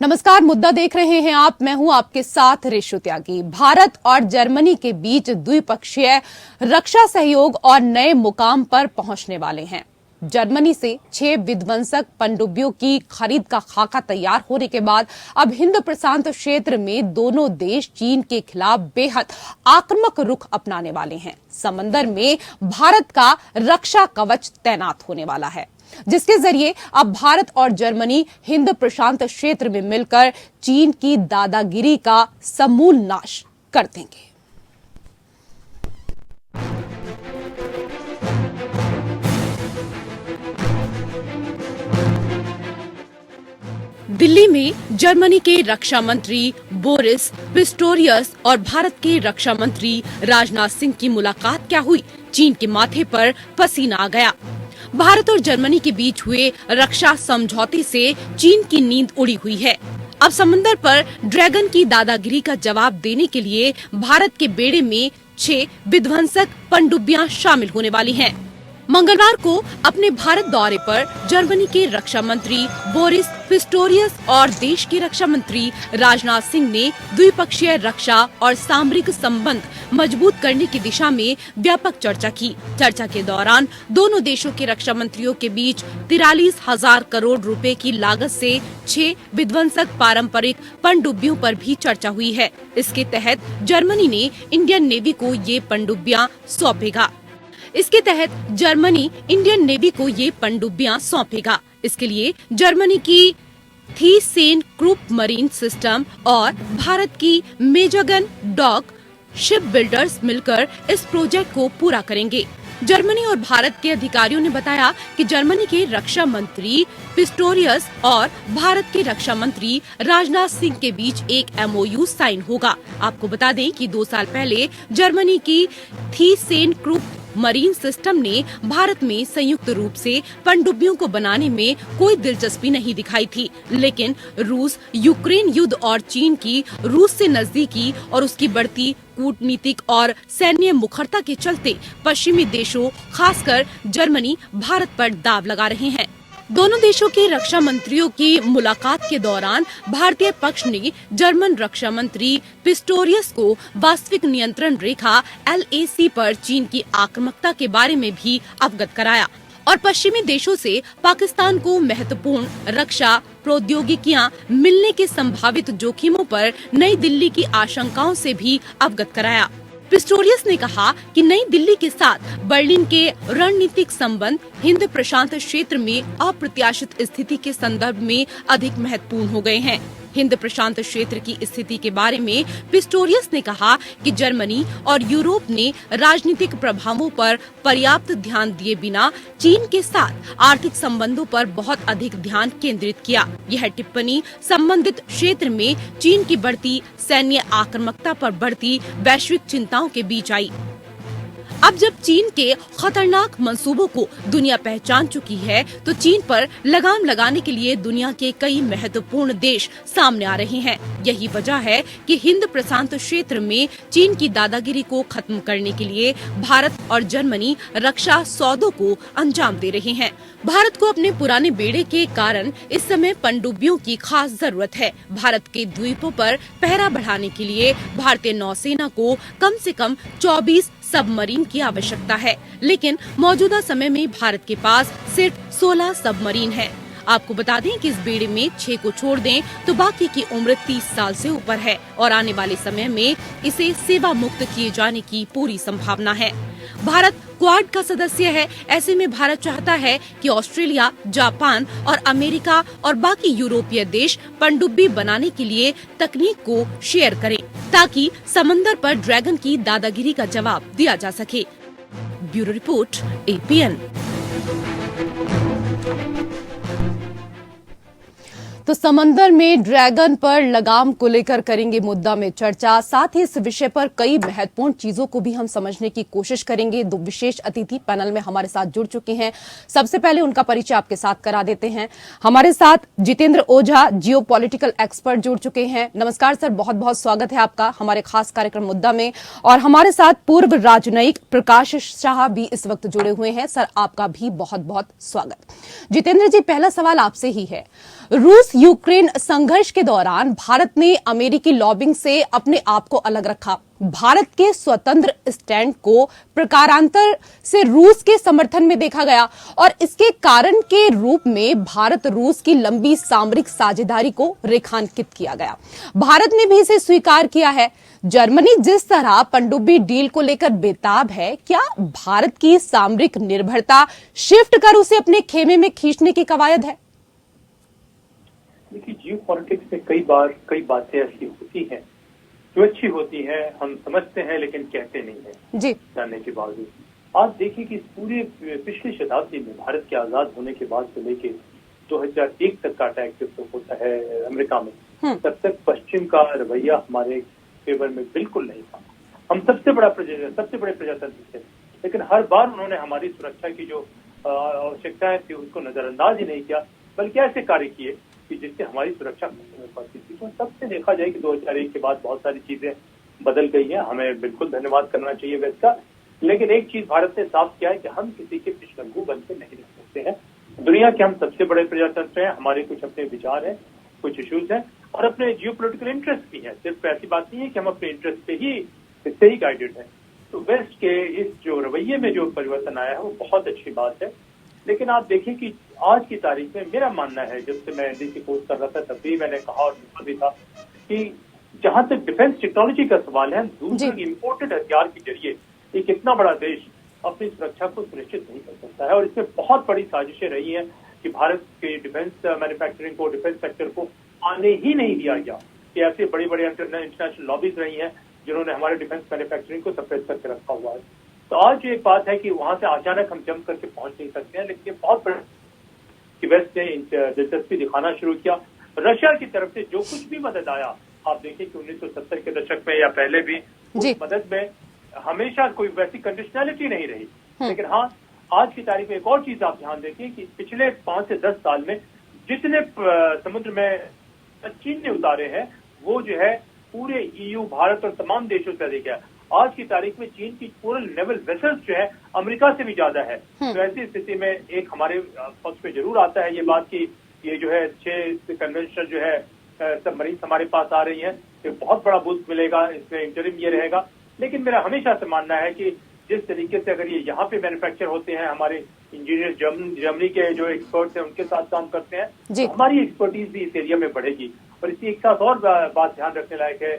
नमस्कार, मुद्दा देख रहे हैं आप। मैं हूं आपके साथ रेशु त्यागी। भारत और जर्मनी के बीच द्विपक्षीय रक्षा सहयोग और नए मुकाम पर पहुंचने वाले हैं। जर्मनी से 6 विध्वंसक पनडुब्बियों की खरीद का खाका तैयार होने के बाद अब हिंद प्रशांत क्षेत्र में दोनों देश चीन के खिलाफ बेहद आक्रामक रुख अपनाने वाले हैं। समंदर में भारत का रक्षा कवच तैनात होने वाला है, जिसके जरिए अब भारत और जर्मनी हिंद प्रशांत क्षेत्र में मिलकर चीन की दादागिरी का समूल नाश कर देंगे। दिल्ली में जर्मनी के रक्षा मंत्री बोरिस पिस्टोरियस और भारत के रक्षा मंत्री राजनाथ सिंह की मुलाकात क्या हुई? चीन के माथे पर पसीना आ गया। भारत और जर्मनी के बीच हुए रक्षा समझौते से चीन की नींद उड़ी हुई है। अब समंदर पर ड्रैगन की दादागिरी का जवाब देने के लिए भारत के बेड़े में 6 विध्वंसक पनडुब्बियां शामिल होने वाली हैं। मंगलवार को अपने भारत दौरे पर जर्मनी के रक्षा मंत्री बोरिस पिस्टोरियस और देश के रक्षा मंत्री राजनाथ सिंह ने द्विपक्षीय रक्षा और सामरिक संबंध मजबूत करने की दिशा में व्यापक चर्चा की। चर्चा के दौरान दोनों देशों के रक्षा मंत्रियों के बीच 43,000 करोड़ रुपए की लागत से 6 विध्वंसक पारंपरिक पनडुब्बियों पर भी चर्चा हुई है। इसके तहत जर्मनी ने इंडियन नेवी को ये पनडुब्बियां सौंपेगा। इसके लिए जर्मनी की थीसेन क्रूप मरीन सिस्टम और भारत की मेजगन डॉक शिप बिल्डर्स मिलकर इस प्रोजेक्ट को पूरा करेंगे। जर्मनी और भारत के अधिकारियों ने बताया कि जर्मनी के रक्षा मंत्री पिस्टोरियस और भारत के रक्षा मंत्री राजनाथ सिंह के बीच एक MOU साइन होगा। आपको बता दें कि 2 साल पहले जर्मनी की थीसेन क्रूप मरीन सिस्टम ने भारत में संयुक्त रूप से पनडुब्बियों को बनाने में कोई दिलचस्पी नहीं दिखाई थी, लेकिन रूस यूक्रेन युद्ध और चीन की रूस से नजदीकी और उसकी बढ़ती कूटनीतिक और सैन्य मुखरता के चलते पश्चिमी देशों, खासकर जर्मनी, भारत पर दाव लगा रहे हैं। दोनों देशों के रक्षा मंत्रियों की मुलाकात के दौरान भारतीय पक्ष ने जर्मन रक्षा मंत्री पिस्टोरियस को वास्तविक नियंत्रण रेखा LAC पर चीन की आक्रामकता के बारे में भी अवगत कराया और पश्चिमी देशों से पाकिस्तान को महत्वपूर्ण रक्षा प्रौद्योगिकियां मिलने के संभावित जोखिमों पर नई दिल्ली की आशंकाओं से भी अवगत कराया। पिस्टोरियस ने कहा कि नई दिल्ली के साथ बर्लिन के रणनीतिक संबंध हिंद प्रशांत क्षेत्र में अप्रत्याशित स्थिति के संदर्भ में अधिक महत्वपूर्ण हो गए हैं। हिंद प्रशांत क्षेत्र की स्थिति के बारे में पिस्टोरियस ने कहा कि जर्मनी और यूरोप ने राजनीतिक प्रभावों पर पर्याप्त ध्यान दिए बिना चीन के साथ आर्थिक संबंधों पर बहुत अधिक ध्यान केंद्रित किया। यह टिप्पणी संबंधित क्षेत्र में चीन की बढ़ती सैन्य आक्रामकता पर बढ़ती वैश्विक चिंताओं के बीच आई। अब जब चीन के खतरनाक मंसूबों को दुनिया पहचान चुकी है, तो चीन पर लगाम लगाने के लिए दुनिया के कई महत्वपूर्ण देश सामने आ रहे हैं। यही वजह है कि हिंद प्रशांत क्षेत्र में चीन की दादागिरी को खत्म करने के लिए भारत और जर्मनी रक्षा सौदों को अंजाम दे रहे हैं। भारत को अपने पुराने बेड़े के कारण इस समय पनडुब्बियों की खास जरूरत है। भारत के द्वीपों पर पहरा बढ़ाने के लिए भारतीय नौसेना को कम से कम 24 सबमरीन की आवश्यकता है, लेकिन मौजूदा समय में भारत के पास सिर्फ 16 सबमरीन हैं। आपको बता दें कि इस बेड़े में 6 को छोड़ दें तो बाकी की उम्र 30 साल से ऊपर है और आने वाले समय में इसे सेवा मुक्त किए जाने की पूरी संभावना है। भारत क्वाड का सदस्य है। ऐसे में भारत चाहता है कि ऑस्ट्रेलिया, जापान और अमेरिका और बाकी यूरोपीय देश पनडुब्बी बनाने के लिए तकनीक को शेयर करें, ताकि समंदर पर ड्रैगन की दादागिरी का जवाब दिया जा सके। Bureau report, APN। तो समंदर में ड्रैगन पर लगाम को लेकर करेंगे मुद्दा में चर्चा। साथ ही इस विषय पर कई महत्वपूर्ण चीजों को भी हम समझने की कोशिश करेंगे। 2 विशेष अतिथि पैनल में हमारे साथ जुड़ चुके हैं। सबसे पहले उनका परिचय आपके साथ करा देते हैं। हमारे साथ जितेंद्र ओझा, जियोपॉलिटिकल एक्सपर्ट, जुड़ चुके हैं। नमस्कार सर, बहुत बहुत स्वागत है आपका हमारे खास कार्यक्रम मुद्दा में। और हमारे साथ पूर्व राजनयिक प्रकाश शाह भी इस वक्त जुड़े हुए हैं। सर, आपका भी बहुत बहुत स्वागत। जितेंद्र जी, पहला सवाल आपसे ही है। रूस यूक्रेन संघर्ष के दौरान भारत ने अमेरिकी लॉबिंग से अपने आप को अलग रखा। भारत के स्वतंत्र स्टैंड को प्रकारांतर से रूस के समर्थन में देखा गया और इसके कारण के रूप में भारत रूस की लंबी सामरिक साझेदारी को रेखांकित किया गया। भारत ने भी इसे स्वीकार किया है। जर्मनी जिस तरह पनडुब्बी डील को लेकर बेताब है, क्या भारत की सामरिक निर्भरता शिफ्ट कर उसे अपने खेमे में खींचने की कवायद है? देखिए, जियो पॉलिटिक्स में कई बातें ऐसी होती हैं जो अच्छी होती है, हम समझते हैं लेकिन कहते नहीं हैं जी जानने के बावजूद। आज देखिए कि पूरे पिछली शताब्दी में भारत के आजाद होने के बाद से लेके 2001 तक का अटैक जब होता है अमेरिका में, तब तक पश्चिम का रवैया हमारे फेवर में बिल्कुल नहीं था। हम सबसे बड़े प्रजातंत्र थे, लेकिन हर बार उन्होंने हमारी सुरक्षा की जो आवश्यकताएं थी उसको नजरअंदाज ही नहीं किया, बल्कि ऐसे कार्य किए कि जिससे हमारी सुरक्षा पड़ती थी। तो तब से देखा जाए कि 2001 के बाद बहुत सारी चीजें बदल गई हैं, हमें बिल्कुल धन्यवाद करना चाहिए वेस्ट का। लेकिन एक चीज भारत ने साफ किया है कि हम किसी के पिछलंगू बन के नहीं रह सकते हैं। दुनिया के हम सबसे बड़े प्रजातंत्र हैं, हमारे कुछ अपने विचार हैं, कुछ इश्यूज हैं और अपने जियोपॉलिटिकल इंटरेस्ट भी हैं। सिर्फ ऐसी बात नहीं है कि हम अपने इंटरेस्ट पे ही इससे ही गाइडेड हैं। तो वेस्ट के इस जो रवैये में जो परिवर्तन आया है वो बहुत अच्छी बात है। लेकिन आप देखिए कि आज की तारीख में मेरा मानना है, जब से मैं एनडीसी कोर्स कर रहा था तब भी मैंने कहा और लिखा भी था कि जहां तक डिफेंस टेक्नोलॉजी का सवाल है, दूसरे इम्पोर्टेड हथियार के जरिए एक इतना बड़ा देश अपनी सुरक्षा को सुनिश्चित नहीं कर सकता है। और इसमें बहुत बड़ी साजिशें रही हैं कि भारत के डिफेंस मैन्युफैक्चरिंग को, डिफेंस सेक्टर को आने ही नहीं दिया गया। कि ऐसे बड़ी बड़ी इंटरनेशनल लॉबीज रही हैं जिन्होंने हमारे डिफेंस मैन्युफैक्चरिंग को सप्रेस करके रखा हुआ है। तो आज एक बात है कि वहां से अचानक हम जंप करके पहुंच नहीं सकते हैं, लेकिन बहुत बड़ा कि वेस्ट ने दिलचस्पी दिखाना शुरू किया। रशिया की तरफ से जो कुछ भी मदद आया, आप देखिए कि 1970 के दशक में या पहले भी उस मदद में हमेशा कोई वैसी कंडीशनैलिटी नहीं रही। लेकिन हाँ, आज की तारीख में एक और चीज आप ध्यान देखिए कि पिछले 5 से 10 साल में जितने समुद्र में चीन ने उतारे हैं वो जो है पूरे ईयू, भारत और तमाम देशों से अधिक है। आज की तारीख में चीन की पूरे नेवल वेसल्स जो है अमेरिका से भी ज्यादा है। तो ऐसी स्थिति में एक हमारे पक्ष में जरूर आता है ये बात कि ये जो है 6 कन्वेंशनल जो है सबमरीन हमारे पास आ रही है, तो बहुत बड़ा बूस्ट मिलेगा, इसमें इंटरिम ये रहेगा। लेकिन मेरा हमेशा से मानना है कि जिस तरीके से अगर ये यहाँ पे मैन्युफैक्चर होते हैं, हमारे इंजीनियर जर्मनी के जो एक्सपर्ट्स हैं उनके साथ काम करते हैं, तो हमारी एक्सपर्टीज भी इस एरिया में बढ़ेगी। और इसी एक साथ और बात ध्यान रखने लायक है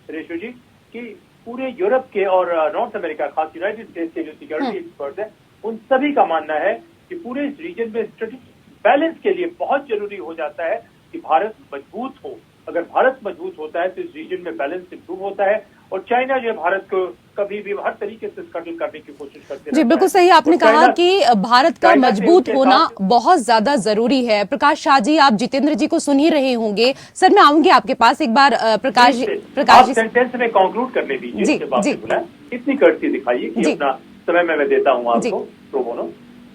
रेशु जी कि पूरे यूरोप के और नॉर्थ अमेरिका, खास यूनाइटेड स्टेट्स के जो सिक्योरिटी एक्सपर्ट हैं, उन सभी का मानना है कि पूरे इस रीजन में स्ट्रेटेजिक बैलेंस के लिए बहुत जरूरी हो जाता है कि भारत मजबूत हो। अगर भारत मजबूत होता है तो इस रीजन में बैलेंस इंप्रूव होता है और चाइना जो है भारत को कभी भी हर तरीके से स्कटल करने की कोशिश करते हैं। जी बिल्कुल सही आपने कहा कि भारत का मजबूत होना बहुत ज्यादा जरूरी है। प्रकाश शाह जी, आप जितेंद्र जी को सुन ही रहे होंगे। सर मैं आऊंगी आपके पास एक बार। प्रकाश जी सेंटेंस में कंक्लूड करने दीजिए। इतनी कर्टसी दिखाइए कि अपना समय मैं देता हूँ आपको प्रो बोनो।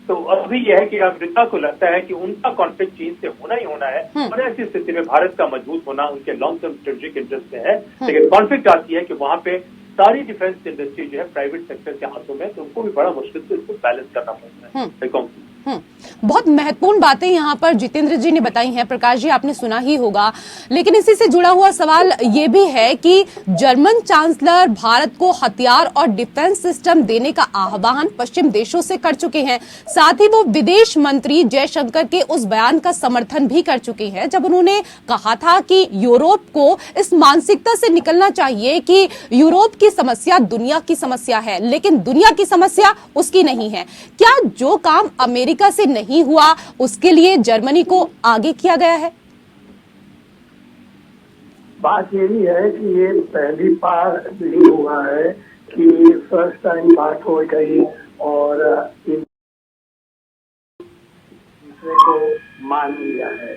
तो अभी यह है कि अमेरिका को लगता है कि उनका कॉन्फ्लिक्ट चीन से होना ही होना है और ऐसी स्थिति में भारत का मजबूत होना उनके लॉन्ग टर्म स्ट्रेटेजिक इंटरेस्ट में है। लेकिन कॉन्फ्लिक्ट आती है कि वहां पे सारी डिफेंस इंडस्ट्री जो है प्राइवेट सेक्टर के हाथों में, तो उनको भी बड़ा मुश्किल से इसको बैलेंस करना पड़ता है। बहुत महत्वपूर्ण बातें यहाँ पर जितेंद्र जी ने बताई हैं। प्रकाश जी आपने सुना ही होगा, लेकिन इसी से जुड़ा हुआ सवाल ये भी है कि जर्मन चांसलर भारत को हथियार और डिफेंस सिस्टम देने का आह्वान पश्चिम देशों से कर चुके हैं। साथ ही वो विदेश मंत्री जयशंकर के उस बयान का समर्थन भी कर चुके हैं जब उन्होंने कहा था कि यूरोप को इस मानसिकता से निकलना चाहिए कि यूरोप की समस्या दुनिया की समस्या है, लेकिन दुनिया की समस्या उसकी नहीं है। क्या जो काम अमेरिका से नहीं हुआ उसके लिए जर्मनी को आगे किया गया है? बात यही है कि ये पहली बार नहीं हुआ है कि फर्स्ट टाइम बात हो गई और दूसरे को मान लिया है।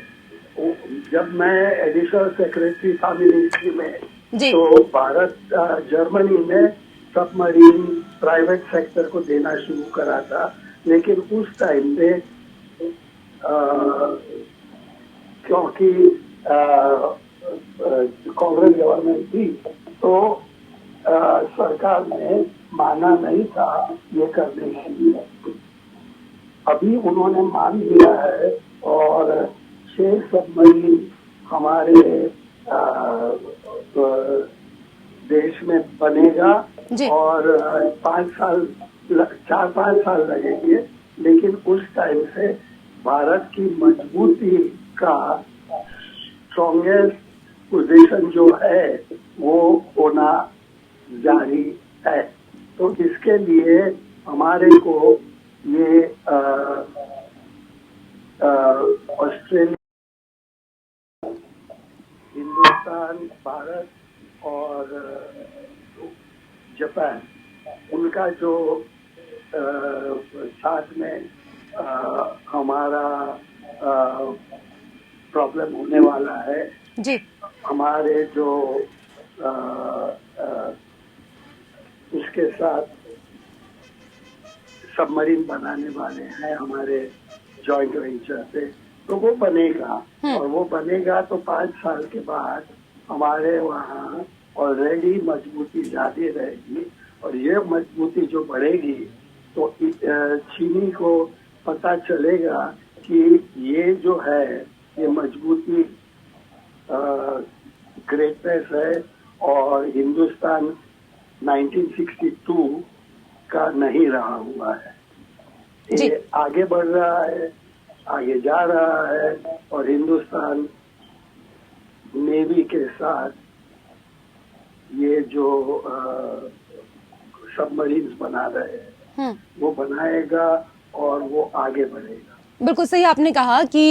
जब मैं एडिशनल सेक्रेटरी था मिनिस्ट्री में तो भारत जर्मनी ने सबमरीन प्राइवेट सेक्टर को देना शुरू करा था, लेकिन उस टाइम पे क्योंकि कांग्रेस गवर्नमेंट थी तो सरकार ने माना नहीं था ये करने के लिए। अभी उन्होंने मान लिया है और 6 सबमरीन हमारे देश में बनेगा और 4-5 साल लगेंगे, लेकिन उस टाइम से भारत की मजबूती का स्ट्रॉन्गेस्ट पोजीशन जो है वो होना जारी है। तो इसके लिए हमारे को ये ऑस्ट्रेलिया, हिंदुस्तान, भारत और जापान, उनका जो साथ में हमारा प्रॉब्लम होने वाला है जी। हमारे जो उसके साथ सबमरीन बनाने वाले हैं हमारे जॉइंट वेंचर से, तो वो बनेगा और वो बनेगा तो 5 साल के बाद हमारे वहाँ ऑलरेडी मजबूती ज्यादा रहेगी और ये मजबूती जो बढ़ेगी तो चीनी को पता चलेगा कि ये जो है ये मजबूती ग्रेटनेस है और हिंदुस्तान 1962 का नहीं रहा हुआ है। ये आगे बढ़ रहा है, आगे जा रहा है और हिंदुस्तान नेवी के साथ ये जो सबमरीन्स बना रहे हैं वो बनाएगा और वो आगे बढ़ेगा। बिल्कुल सही आपने कहा कि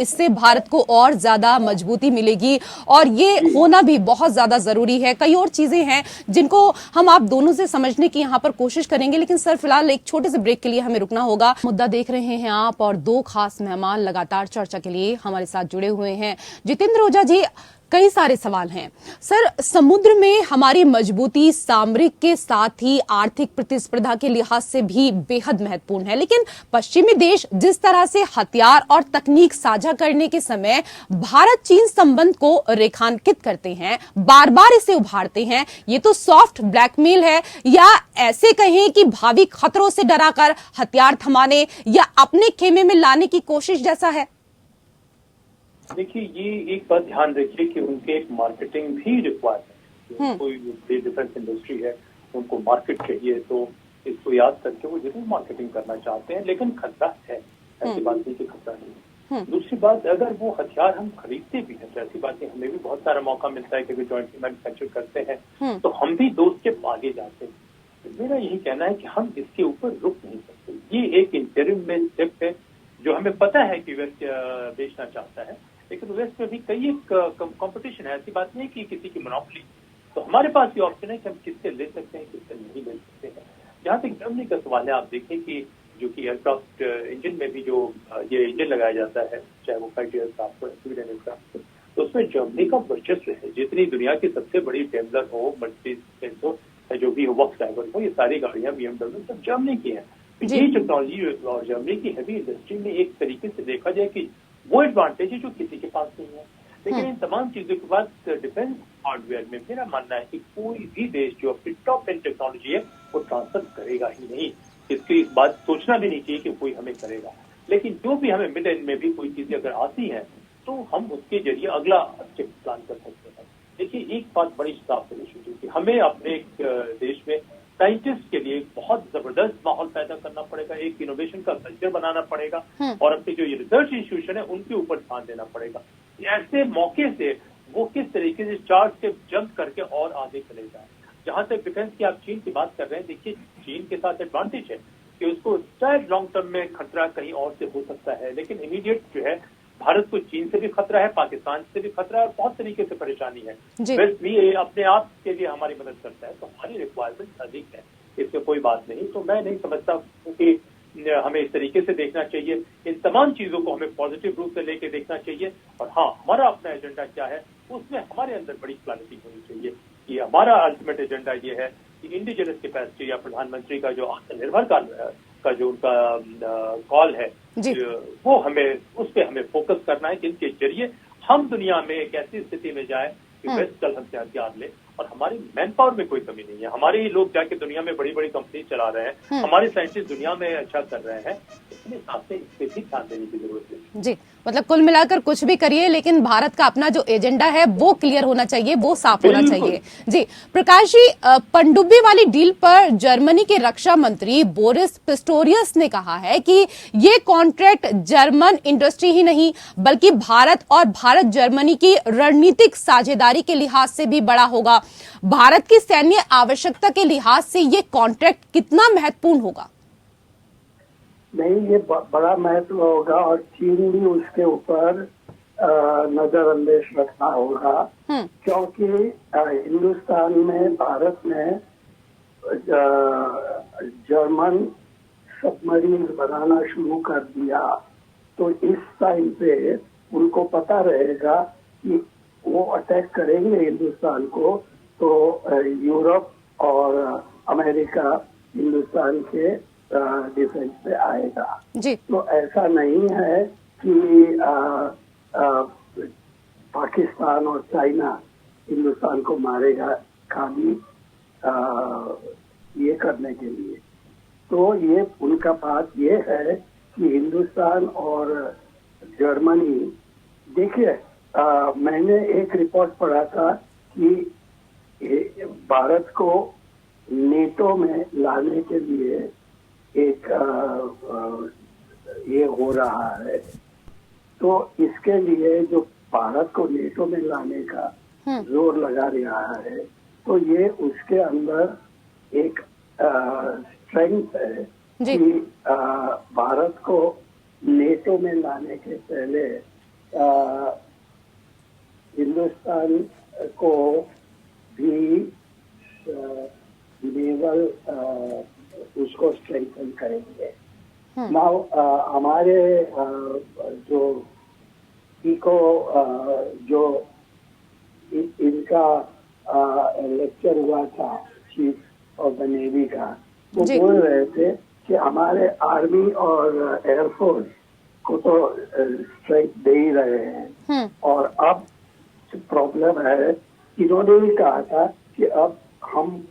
इससे भारत को और ज्यादा मजबूती मिलेगी और ये होना भी बहुत ज्यादा जरूरी है। कई और चीजें हैं जिनको हम आप दोनों से समझने की यहाँ पर कोशिश करेंगे, लेकिन सर फिलहाल एक छोटे से ब्रेक के लिए हमें रुकना होगा। मुद्दा देख रहे हैं आप और 2 खास मेहमान लगातार चर्चा के लिए हमारे साथ जुड़े हुए हैं। जितेंद्र ओझा जी, कई सारे सवाल हैं सर। समुद्र में हमारी मजबूती सामरिक के साथ ही आर्थिक प्रतिस्पर्धा के लिहाज से भी बेहद महत्वपूर्ण है, लेकिन पश्चिमी देश जिस तरह से हथियार और तकनीक साझा करने के समय भारत चीन संबंध को रेखांकित करते हैं, बार बार इसे उभारते हैं, ये तो सॉफ्ट ब्लैकमेल है या ऐसे कहें कि भावी खतरों से डराकर हथियार थमाने या अपने खेमे में लाने की कोशिश जैसा है? देखिए, ये एक बात ध्यान रखिए कि उनके एक मार्केटिंग भी रिक्वायर्ड है। कोई डिफेंस इंडस्ट्री है, उनको मार्केट चाहिए, तो इसको याद करके वो जरूर मार्केटिंग करना चाहते हैं, लेकिन खतरा है, ऐसी बात नहीं कि खतरा नहीं। दूसरी बात, अगर वो हथियार हम खरीदते भी हैं तो ऐसी बात नहीं, हमें भी बहुत सारा मौका मिलता है कि वे जॉइंटली मैन्युफैक्चर करते हैं, तो हम भी 2 स्टेप आगे जाते हैं। मेरा यही कहना है कि हम इसके ऊपर रुक नहीं सकते। ये एक इंटरिम में स्टेप है जो हमें पता है कि वेस्ट बेचना चाहता है, लेकिन वेस्ट में भी कई एक कंपटीशन है, ऐसी बात नहीं कि किसी की मोनोपोली। तो हमारे पास ये ऑप्शन है कि हम किससे ले सकते हैं, किससे नहीं ले सकते हैं। जहाँ तक जर्मनी का सवाल है, आप देखें कि जो कि एयरक्राफ्ट इंजन में भी जो ये इंजन लगाया जाता है, चाहे वो फाइटर एयरक्राफ्ट हो, सिविल एयरक्राफ्ट हो, तो उसमें जर्मनी का वर्चस्व है। जितनी दुनिया की सबसे बड़ी टेम्बलर हो, मर्सिडीज हो, जो भी हो, वॉक्सवैगन हो, ये सारी गाड़ियां BMW सब जर्मनी की हैं। ये टेक्नोलॉजी और जर्मनी की हैवी इंडस्ट्री में एक तरीके से देखा जाए कि वो एडवांटेज है जो किसी के पास नहीं है। लेकिन इन तमाम चीजों के बाद डिफेंस हार्डवेयर में मेरा मानना है कि कोई भी देश जो अपनी टॉप एंड टेक्नोलॉजी है वो ट्रांसफर करेगा ही नहीं। इसकी इस बात सोचना भी नहीं चाहिए कि कोई हमें करेगा, लेकिन जो भी हमें मिड एंड में भी कोई चीजें अगर आती हैं तो हम उसके जरिए अगला स्टेप प्लान कर सकते हैं। देखिए, एक बात बड़ी साफ है कि हमें अपने देश में साइंटिस्ट के लिए बहुत जबरदस्त माहौल पैदा करना पड़ेगा, एक इनोवेशन का कल्चर बनाना पड़ेगा और अपने जो ये रिसर्च इंस्टीट्यूशन है उनके ऊपर ध्यान देना पड़ेगा। ऐसे मौके से वो किस तरीके से 4 स्टेप जंप करके और आगे चले जाए। जहां तक डिफेंस की आप चीन की बात कर रहे हैं, देखिए चीन के साथ एडवांटेज है कि उसको शायद लॉन्ग टर्म में खतरा कहीं और से हो सकता है, लेकिन इमीडिएट जो है भारत को चीन से भी खतरा है, पाकिस्तान से भी खतरा है, बहुत तरीके से परेशानी है। वेस्ट भी अपने आप के लिए हमारी मदद करता है, तो हमारी रिक्वायरमेंट अधिक है, इसमें कोई बात नहीं। तो मैं नहीं समझता कि हमें इस तरीके से देखना चाहिए। इन तमाम चीजों को हमें पॉजिटिव रूप से लेके देखना चाहिए। और हाँ, हमारा अपना एजेंडा क्या है उसमें हमारे अंदर बड़ी क्लैरिटी होनी चाहिए कि हमारा अल्टीमेट एजेंडा ये है कि इंडिजिनस कैपेसिटी या प्रधानमंत्री का जो आत्मनिर्भर का जो उनका कॉल है वो हमें उस पर हमें फोकस करना है, जिनके जरिए हम दुनिया में एक ऐसी स्थिति में जाए कि वेस्ट कल हमसे हथियार ले। और हमारी मैन पावर में कोई कमी नहीं है, हमारे ही लोग जाके दुनिया में बड़ी बड़ी कंपनी चला रहे हैं, हमारे साइंटिस्ट दुनिया में अच्छा कर रहे हैं। अपने साथ में इस पे भी ध्यान देने की जरूरत है। जी, मतलब कुल मिलाकर कुछ भी करिए, लेकिन भारत का अपना जो एजेंडा है वो क्लियर होना चाहिए, वो साफ होना चाहिए। जी, प्रकाश जी, पनडुब्बी वाली डील पर जर्मनी के रक्षा मंत्री बोरिस पिस्टोरियस ने कहा है कि ये कॉन्ट्रैक्ट जर्मन इंडस्ट्री ही नहीं बल्कि भारत और भारत जर्मनी की रणनीतिक साझेदारी के लिहाज से भी बड़ा होगा। भारत की सैन्य आवश्यकता के लिहाज से ये कॉन्ट्रैक्ट कितना महत्वपूर्ण होगा? नहीं, ये बड़ा महत्व होगा और चीन भी उसके ऊपर नजरअंदाज रखना होगा, क्योंकि हिंदुस्तान में, भारत में जर्मन सबमरीन बनाना शुरू कर दिया, तो इस टाइम पे उनको पता रहेगा कि वो अटैक करेंगे हिंदुस्तान को, तो यूरोप और अमेरिका हिंदुस्तान के डिफेंस पे आएगा जी। तो ऐसा नहीं है कि पाकिस्तान और चाइना हिंदुस्तान को मारेगा खाली ये करने के लिए। तो ये उनका बात ये है कि हिंदुस्तान और जर्मनी, देखिए मैंने एक रिपोर्ट पढ़ा था कि भारत को नेटो में लाने के लिए एक ये हो रहा है, तो इसके लिए जो भारत को नेटो में लाने का जोर लगा रहा है, तो ये उसके अंदर एक स्ट्रेंथ है कि भारत को नेटो में लाने के पहले हिंदुस्तान को भी नेवल उसको स्ट्रेंथन करेंगे। नाउ हमारे जो इको जो इनका लेक्चर हुआ था चीफ ऑफ द नेवी का, वो बोल रहे थे कि हमारे आर्मी और एयरफोर्स को तो स्ट्रेंथ दे ही रहे हैं, और अब प्रॉब्लम है, इन्होंने भी कहा था कि अब हम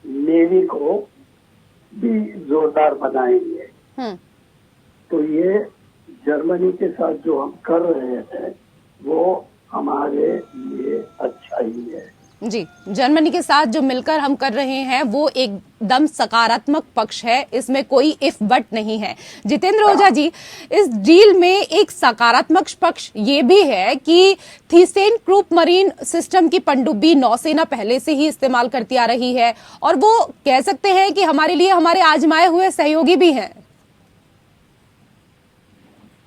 नेवी को भी जोरदार बनाएंगे। तो ये जर्मनी के साथ जो हम कर रहे थे वो हमारे लिए अच्छा ही है। जी, जर्मनी के साथ जो मिलकर हम कर रहे हैं वो एकदम सकारात्मक पक्ष है, इसमें कोई इफ बट नहीं है। जितेंद्र ओझा जी, इस डील में एक सकारात्मक पक्ष ये भी है कि थीसेन क्रूप मरीन सिस्टम की पनडुब्बी नौसेना पहले से ही इस्तेमाल करती आ रही है, और वो कह सकते हैं कि हमारे लिए हमारे आजमाए हुए सहयोगी भी हैं।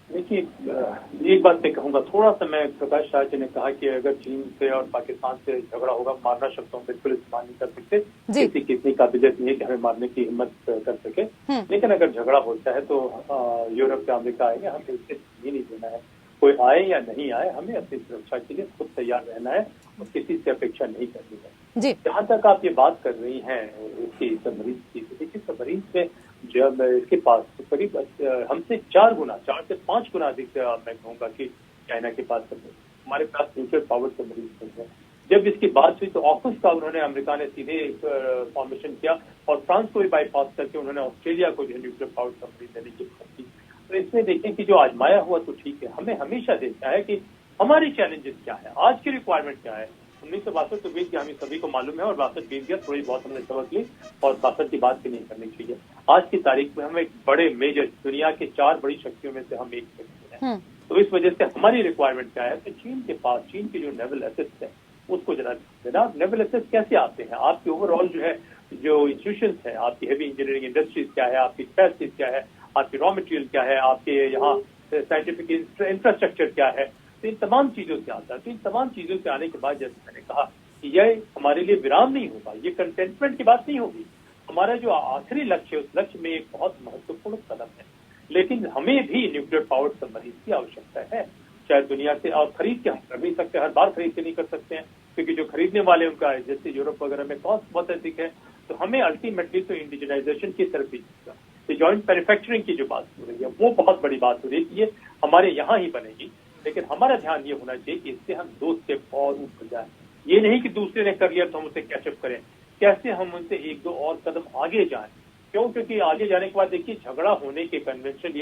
देखिए, एक बात मैं कहूंगा, थोड़ा सा मैं प्रकाश राज जी ने कहा कि अगर चीन से और पाकिस्तान से झगड़ा होगा, मारना शब्दों में बिल्कुल इस्तेमाल नहीं कर सकते, किसी की इतनी काबिलियत नहीं है कि हमें मारने की हिम्मत कर सके। लेकिन अगर झगड़ा होता है तो यूरोप या अमेरिका आएंगे, हमें इससे ये नहीं देना है, कोई आए या नहीं आए, हमें अपनी सुरक्षा के लिए खुद तैयार रहना है और किसी से अपेक्षा नहीं करनी है। जहाँ तक आप ये बात कर रही हैं इसकी सबमरीन की, देखिए सबमरीन में जब इसके पास करीब हमसे 4 से 5 गुना अधिक मैं कहूँगा कि चाइना के पास हमारे पास न्यूक्लियर पावर सबमरीन है। जब इसकी बात हुई तो ऑकस का उन्होंने, अमेरिका ने सीधे फॉर्मेशन किया और फ्रांस को भी बाईपास करके उन्होंने ऑस्ट्रेलिया को जो न्यूक्लियर पावर सबमरीन देने की बात की। तो इसमें देखें कि जो आजमाया हुआ तो ठीक है, हमें हमेशा देखना है कि हमारे चैलेंजेस क्या है, आज की रिक्वायरमेंट क्या है। 1962 तो बीत गया, हमें सभी को मालूम है, और 62 बीत गया, थोड़ी बहुत हमने सबक ली और 62 की बात भी नहीं करनी चाहिए। आज की तारीख में हम एक बड़े मेजर, दुनिया के 4 बड़ी शक्तियों में से हम एक शक्ति हैं। तो इस वजह से हमारी रिक्वायरमेंट क्या है कि चीन के पास, चीन की जो नेवल एसेट्स है उसको जरा देना। नेवल एसेट्स कैसे आते हैं, आपके ओवरऑल जो है जो इंस्टीट्यूशन है, आपकी हेवी इंजीनियरिंग इंडस्ट्रीज क्या है, आपकी कैपेसिटीज क्या है, आपकी रॉ मटेरियल क्या है, आपके यहाँ साइंटिफिक इंफ्रास्ट्रक्चर क्या है, तो इन तमाम चीजों से आता है। तो इन तमाम चीजों से आने के बाद जैसे मैंने कहा कि यह हमारे लिए विराम नहीं होगा, ये कंटेनमेंट की बात नहीं होगी। हमारा जो आखिरी लक्ष्य है उस लक्ष्य में एक बहुत महत्वपूर्ण कदम है, लेकिन हमें भी न्यूक्लियर पावर सबमरीन की आवश्यकता है। चाहे दुनिया से और खरीद के हम कर नहीं सकते, हर बार खरीद के नहीं कर सकते हैं, क्योंकि जो खरीदने वाले उनका है, जैसे यूरोप वगैरह में कॉस्ट बहुत अधिक है। तो हमें अल्टीमेटली तो इंडिजिनाइजेशन की तरफ ही जाएगा। तो जॉइंट मैन्युफैक्चरिंग की जो बात हो रही है वो बहुत बड़ी बात हो रही है कि ये हमारे यहाँ ही बनेगी, लेकिन हमारा ध्यान ये होना चाहिए कि इससे हम 2 स्टेप और ऊपर जाए। ये नहीं कि दूसरे ने कर लिया तो हम उसे कैचअप करें, कैसे हम उनसे 1-2 और कदम आगे जाएं। क्यों? क्योंकि आगे जाने के बाद देखिए झगड़ा होने के कन्वेंशन,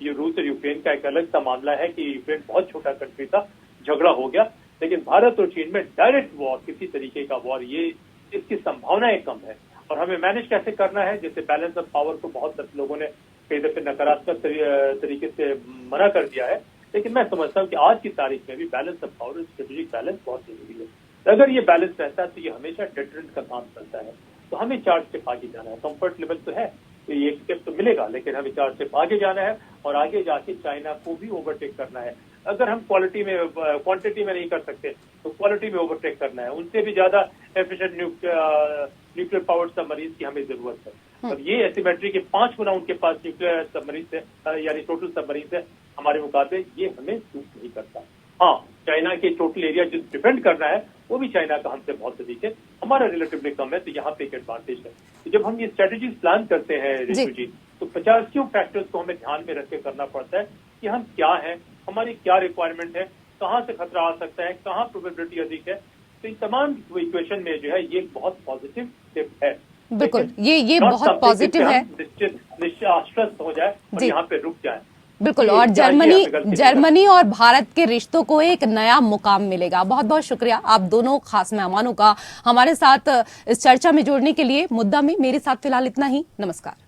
ये रूस और यूक्रेन का एक अलग सा मामला है कि यूक्रेन बहुत छोटा कंट्री था, झगड़ा हो गया, लेकिन भारत और चीन में डायरेक्ट वॉर, किसी तरीके का वॉर, ये इसकी संभावनाएं कम है। और हमें मैनेज कैसे करना है, जैसे बैलेंस ऑफ पावर को बहुत लोगों ने कई दफे नकारात्मक तरीके से मना कर दिया है, लेकिन मैं समझता हूँ कि आज की तारीख में भी balance of power, strategic balance बहुत जरूरी है। अगर ये बैलेंस रहता है तो ये हमेशा डिटरेंट का काम करता है। तो हमें 4 स्टेप आगे जाना है। कंफर्ट लेवल तो है, ये एक स्टेप तो मिलेगा, लेकिन हमें 4 स्टेप आगे जाना है और आगे जाके चाइना को भी ओवरटेक करना है। अगर हम क्वांटिटी में नहीं कर सकते तो क्वालिटी में ओवरटेक करना है। उनसे भी ज्यादा एफिशिएंट न्यूक्लियर पावर्ड सबमरीन की हमें जरूरत है। अब ये एसिमेट्री के 5 गुना उनके पास न्यूक्लियर सबमरीन है, यानी टोटल सबमरीन है हमारे मुकाबले, ये हमें सूट नहीं करता। हाँ, चाइना के टोटल एरिया जो डिफेंड करना है वो भी चाइना का हमसे बहुत अधिक है, हमारा रिलेटिवली कम है, तो यहाँ पे एक एडवांटेज है। तो जब हम ये स्ट्रेटेजी प्लान करते हैं रितु जी, तो 50 क्यों फैक्टर्स को हमें ध्यान में रख के करना पड़ता है कि हम क्या है, हमारी क्या रिक्वायरमेंट है, कहाँ से खतरा आ सकता है, कहाँ प्रोबेबिलिटी अधिक है। तो इन तमाम इक्वेशन में जो है ये एक बहुत पॉजिटिव स्टेप है। बिल्कुल, ये बहुत पॉजिटिव है। निश्चित आश्वस्त हो जाए और यहाँ पे रुक जाए। बिल्कुल, और जर्मनी और भारत के रिश्तों को एक नया मुकाम मिलेगा। बहुत बहुत शुक्रिया आप दोनों खास मेहमानों का हमारे साथ इस चर्चा में जुड़ने के लिए। मुद्दा में मेरे साथ फिलहाल इतना ही। नमस्कार।